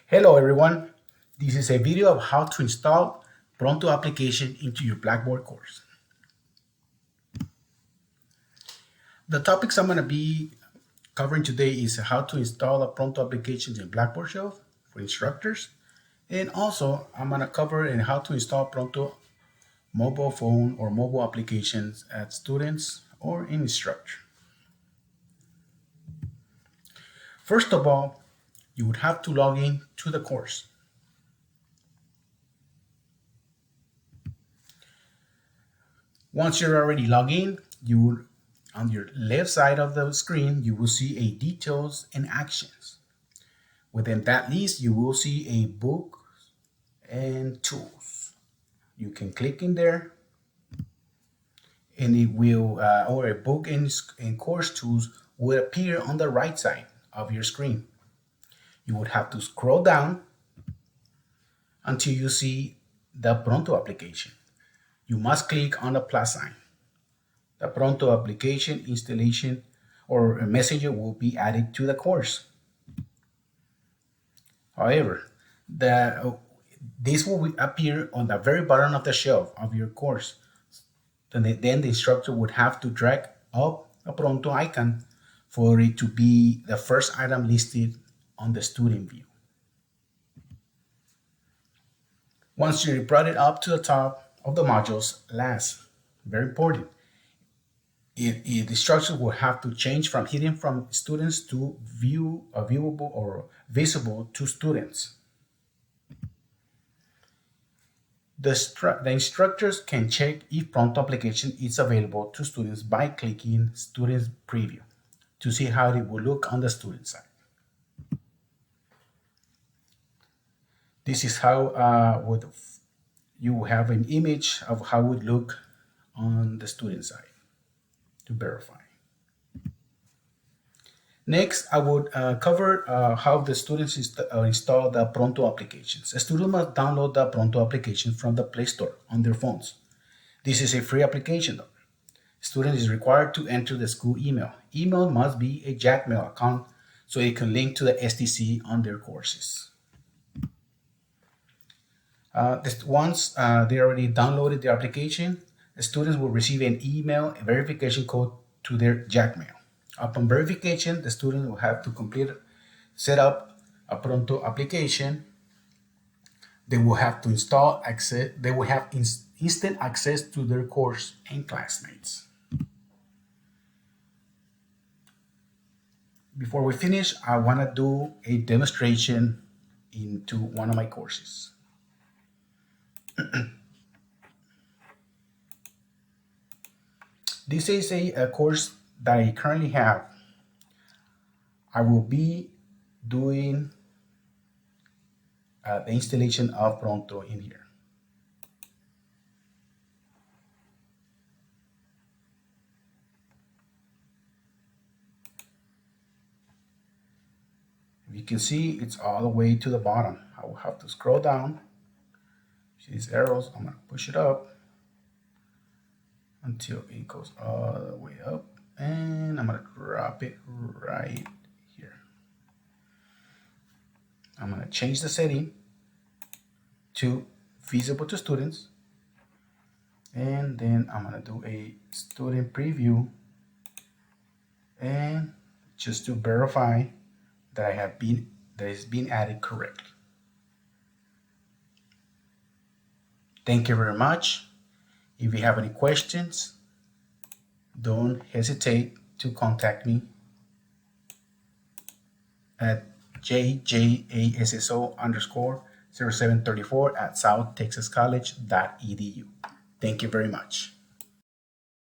Hello everyone, this is a video of how to install Pronto application into your Blackboard course. The topics I'm going to be covering today is how to install a Pronto application in Blackboard shelf for instructors, and also I'm going to cover how to install Pronto mobile phone or mobile applications at students or in instructor. First of all, you would have to log in to the course. Once you're already logged in, you will, on your left side of the screen, you will see a details and actions. Within that list, you will see a book and tools. You can click in there and it will, or a book and course tools will appear on the right side of your screen. You would have to scroll down until you see the Pronto application. You must click on the plus sign. The Pronto application installation or a messenger will be added to the course. However, this will appear on the very bottom of the shelf of your course. Then the instructor would have to drag up a Pronto icon for it to be the first item listed on the student view. Once you brought it up to the top of the modules, last, very important, the structure will have to change from hidden from students to viewable or visible to students. The instructors can check if Pronto application is available to students by clicking Students Preview to see how it will look on the student side. This is how you have an image of how it would look on the student side to verify. Next, I would cover how the students install the Pronto applications. A student must download the Pronto application from the Play Store on their phones. This is a free application though. Student is required to enter the school email. Email must be a Jackmail account so it can link to the STC on their courses. Once they already downloaded the application, the students will receive an email verification code to their Jackmail. Upon verification, the student will have to set up a Pronto application. They will have to install access. They will have instant access to their course and classmates. Before we finish, I want to do a demonstration into one of my courses. This is a course that I currently have. I will be doing the installation of Pronto in here. If you can see, it's all the way to the bottom. I will have to scroll down. See these arrows? I'm going to push it up until it goes all the way up, and I'm going to drop it right here. I'm going to change the setting to visible to students, and then I'm going to do a student preview, and just to verify that it's been added correctly. Thank you very much. If you have any questions, don't hesitate to contact me at jjasso_0734 at southtexascollege.edu. Thank you very much.